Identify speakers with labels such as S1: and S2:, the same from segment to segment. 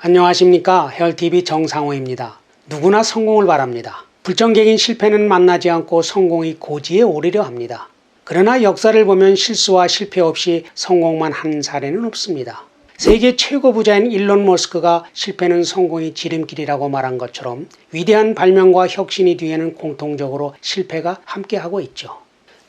S1: 안녕하십니까. 헤얼TV 정상호입니다. 누구나 성공을 바랍니다. 불정객인 실패는 만나지 않고 성공의 고지에 오르려 합니다. 그러나 역사를 보면 실수와 실패 없이 성공만 한 사례는 없습니다. 세계 최고 부자인 일론 머스크가 실패는 성공의 지름길이라고 말한 것처럼 위대한 발명과 혁신의 뒤에는 공통적으로 실패가 함께하고 있죠.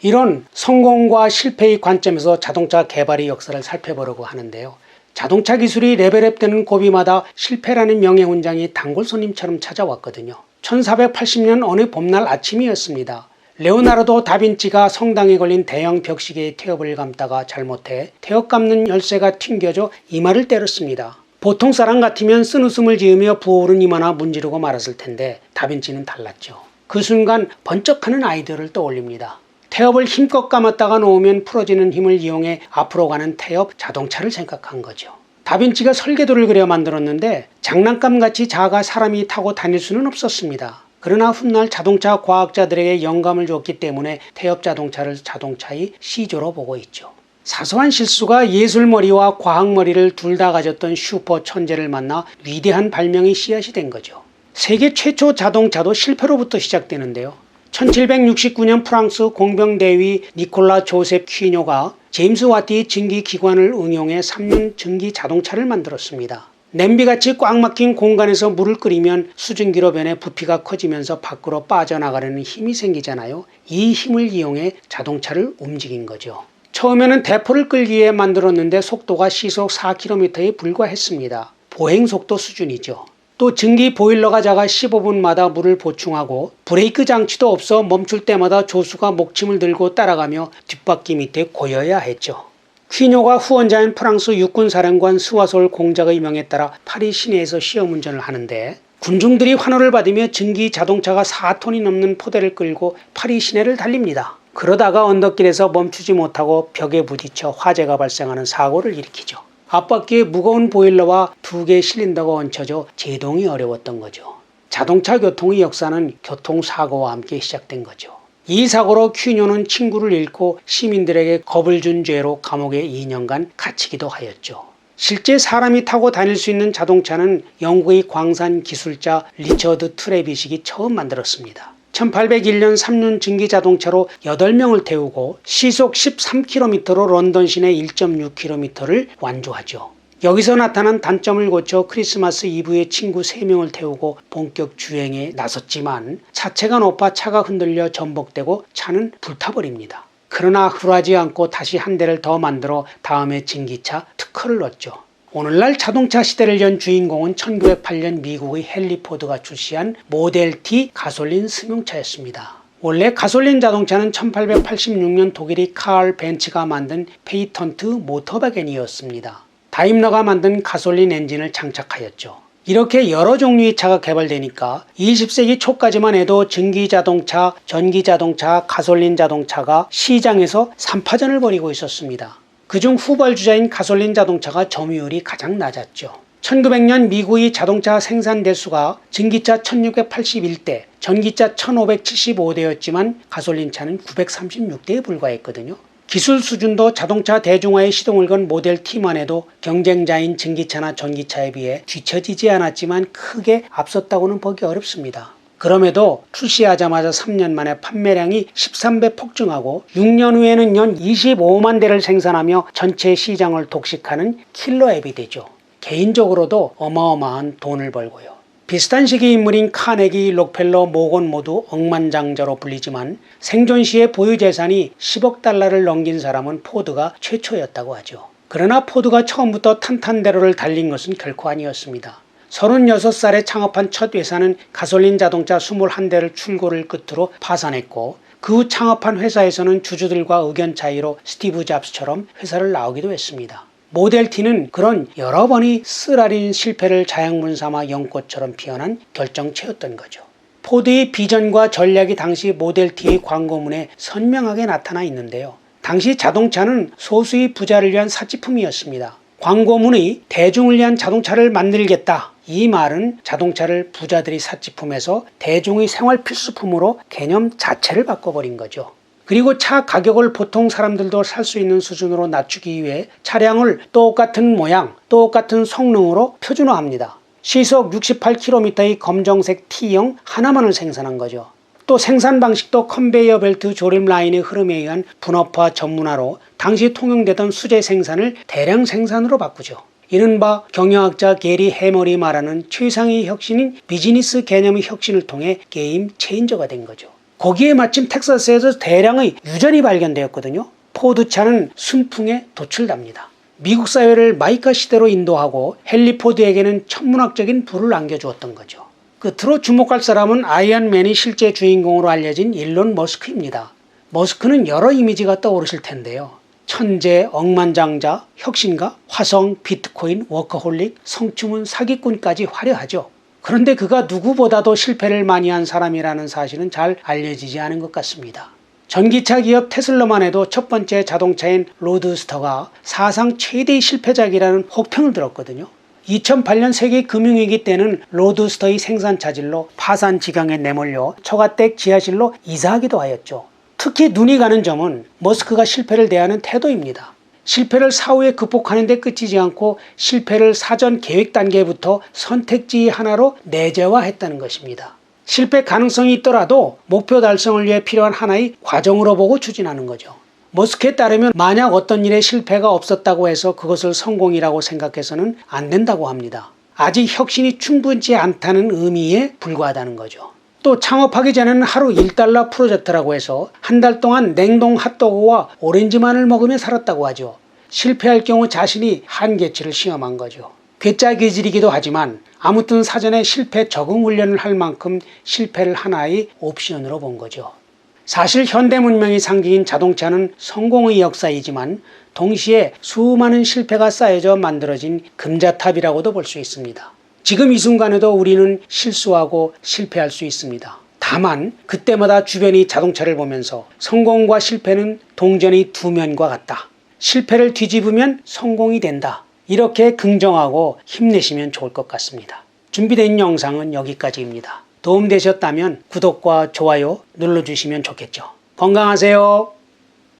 S1: 이런 성공과 실패의 관점에서 자동차 개발의 역사를 살펴보려고 하는데요. 자동차 기술이 레벨업되는 고비마다 실패라는 명예훈장이 단골 손님처럼 찾아왔거든요. 1480년 어느 봄날 아침이었습니다. 레오나르도 다빈치가 성당에 걸린 대형 벽시계의 태엽을 감다가 잘못해 태엽 감는 열쇠가 튕겨져 이마를 때렸습니다. 보통 사람 같으면 쓴웃음을 지으며 부어오른 이마나 문지르고 말았을 텐데 다빈치는 달랐죠. 그 순간 번쩍하는 아이디어를 떠올립니다. 태엽을 힘껏 감았다가 놓으면 풀어지는 힘을 이용해 앞으로 가는 태엽 자동차를 생각한 거죠. 다빈치가 설계도를 그려 만들었는데 장난감같이 작아 사람이 타고 다닐 수는 없었습니다. 그러나 훗날 자동차 과학자들에게 영감을 줬기 때문에 태엽 자동차를 자동차의 시조로 보고 있죠. 사소한 실수가 예술머리와 과학머리를 둘 다 가졌던 슈퍼 천재를 만나 위대한 발명의 씨앗이 된 거죠. 세계 최초 자동차도 실패로부터 시작되는데요. 1769년 프랑스 공병대위 니콜라 조셉 퀴뇨가 제임스 와트의 증기기관을 응용해 3륜 증기 자동차를 만들었습니다. 냄비같이 꽉 막힌 공간에서 물을 끓이면 수증기로 변해 부피가 커지면서 밖으로 빠져나가려는 힘이 생기잖아요. 이 힘을 이용해 자동차를 움직인 거죠. 처음에는 대포를 끌기 위해 만들었는데 속도가 시속 4km에 불과했습니다. 보행속도 수준이죠. 또 증기 보일러가 작아 15분마다 물을 보충하고 브레이크 장치도 없어 멈출 때마다 조수가 목침을 들고 따라가며 뒷바퀴 밑에 고여야 했죠. 퀴뇨가 후원자인 프랑스 육군사령관 스와솔 공작의 명에 따라 파리 시내에서 시험운전을 하는데 군중들이 환호를 받으며 증기 자동차가 4톤이 넘는 포대를 끌고 파리 시내를 달립니다. 그러다가 언덕길에서 멈추지 못하고 벽에 부딪혀 화재가 발생하는 사고를 일으키죠. 앞바퀴에 무거운 보일러와 2개의 실린더가 얹혀져 제동이 어려웠던 거죠. 자동차 교통의 역사는 교통사고와 함께 시작된 거죠. 이 사고로 퀴뇨는 친구를 잃고 시민들에게 겁을 준 죄로 감옥에 2년간 갇히기도 하였죠. 실제 사람이 타고 다닐 수 있는 자동차는 영국의 광산 기술자 리처드 트레비식이 처음 만들었습니다. 1801년 3륜 증기자동차로 8명을 태우고 시속 13km로 런던 시내 1.6km를 완주하죠. 여기서 나타난 단점을 고쳐 크리스마스 이브에 친구 3명을 태우고 본격 주행에 나섰지만 차체가 높아 차가 흔들려 전복되고 차는 불타버립니다. 그러나 굴하지 않고 다시 한 대를 더 만들어 다음에 증기차 특허를 넣었죠. 오늘날 자동차 시대를 연 주인공은 1908년 미국의 헨리 포드가 출시한 모델 T 가솔린 승용차였습니다. 원래 가솔린 자동차는 1886년 독일의 칼 벤츠가 만든 페이턴트 모터바겐이었습니다. 다임러가 만든 가솔린 엔진을 장착하였죠. 이렇게 여러 종류의 차가 개발되니까 20세기 초까지만 해도 증기자동차, 전기자동차, 가솔린 자동차가 시장에서 3파전을 벌이고 있었습니다. 그중 후발주자인 가솔린 자동차가 점유율이 가장 낮았죠. 1900년 미국의 자동차 생산 대수가 증기차 1681대, 전기차 1575대였지만 가솔린차는 936대에 불과했거든요. 기술 수준도 자동차 대중화에 시동을 건 모델 T만 해도 경쟁자인 증기차나 전기차에 비해 뒤처지지 않았지만 크게 앞섰다고는 보기 어렵습니다. 그럼에도 출시하자마자 3년 만에 판매량이 13배 폭증하고 6년 후에는 연 25만 대를 생산하며 전체 시장을 독식하는 킬러 앱이 되죠. 개인적으로도 어마어마한 돈을 벌고요. 비슷한 시기 인물인 카네기, 록펠러, 모건 모두 억만장자로 불리지만 생존 시에 보유 재산이 10억 달러를 넘긴 사람은 포드가 최초였다고 하죠. 그러나 포드가 처음부터 탄탄대로를 달린 것은 결코 아니었습니다. 36살에 창업한 첫 회사는 가솔린 자동차 21대를 출고를 끝으로 파산했고 그 후 창업한 회사에서는 주주들과 의견 차이로 스티브 잡스처럼 회사를 나오기도 했습니다. 모델 T는 그런 여러 번의 쓰라린 실패를 자양분 삼아 연꽃처럼 피어난 결정체였던 거죠. 포드의 비전과 전략이 당시 모델 T의 광고문에 선명하게 나타나 있는데요. 당시 자동차는 소수의 부자를 위한 사치품이었습니다. 광고문의 대중을 위한 자동차를 만들겠다. 이 말은 자동차를 부자들의 사치품에서 대중의 생활 필수품으로 개념 자체를 바꿔버린 거죠. 그리고 차 가격을 보통 사람들도 살 수 있는 수준으로 낮추기 위해 차량을 똑같은 모양, 똑같은 성능으로 표준화합니다. 시속 68km의 검정색 T형 하나만을 생산한 거죠. 또 생산 방식도 컨베이어 벨트 조립 라인의 흐름에 의한 분업화 전문화로 당시 통용되던 수제 생산을 대량 생산으로 바꾸죠. 이른바 경영학자 게리 해머리 말하는 최상의 혁신인 비즈니스 개념의 혁신을 통해 게임 체인저가 된 거죠. 거기에 마침 텍사스에서 대량의 유전이 발견되었거든요. 포드차는 순풍에 도출답니다. 미국 사회를 마이카 시대로 인도하고 헨리 포드에게는 천문학적인 부를 안겨주었던 거죠. 끝으로 주목할 사람은 아이언맨이 실제 주인공으로 알려진 일론 머스크입니다. 머스크는 여러 이미지가 떠오르실 텐데요. 천재, 억만장자, 혁신가, 화성, 비트코인, 워커홀릭, 성추문, 사기꾼까지 화려하죠. 그런데 그가 누구보다도 실패를 많이 한 사람이라는 사실은 잘 알려지지 않은 것 같습니다. 전기차 기업 테슬라만 해도 첫 번째 자동차인 로드스터가 사상 최대의 실패작이라는 혹평을 들었거든요. 2008년 세계 금융위기 때는 로드스터의 생산 차질로 파산 지경에 내몰려 처가댁 지하실로 이사하기도 하였죠. 특히 눈이 가는 점은 머스크가 실패를 대하는 태도입니다. 실패를 사후에 극복하는 데 그치지 않고 실패를 사전 계획 단계부터 선택지 하나로 내재화했다는 것입니다. 실패 가능성이 있더라도 목표 달성을 위해 필요한 하나의 과정으로 보고 추진하는 거죠. 머스크에 따르면 만약 어떤 일에 실패가 없었다고 해서 그것을 성공이라고 생각해서는 안 된다고 합니다. 아직 혁신이 충분치 않다는 의미에 불과하다는 거죠. 또 창업하기 전에는 하루 $1 프로젝트라고 해서 한 달 동안 냉동 핫도그와 오렌지만을 먹으며 살았다고 하죠. 실패할 경우 자신이 한계치를 시험한 거죠. 괴짜 기질이기도 하지만 아무튼 사전에 실패 적응 훈련을 할 만큼 실패를 하나의 옵션으로 본 거죠. 사실 현대 문명의 상징인 자동차는 성공의 역사이지만 동시에 수많은 실패가 쌓여져 만들어진 금자탑이라고도 볼 수 있습니다. 지금 이 순간에도 우리는 실수하고 실패할 수 있습니다. 다만 그때마다 주변의 자동차를 보면서 성공과 실패는 동전의 두 면과 같다. 실패를 뒤집으면 성공이 된다. 이렇게 긍정하고 힘내시면 좋을 것 같습니다. 준비된 영상은 여기까지입니다. 도움되셨다면 구독과 좋아요 눌러주시면 좋겠죠. 건강하세요.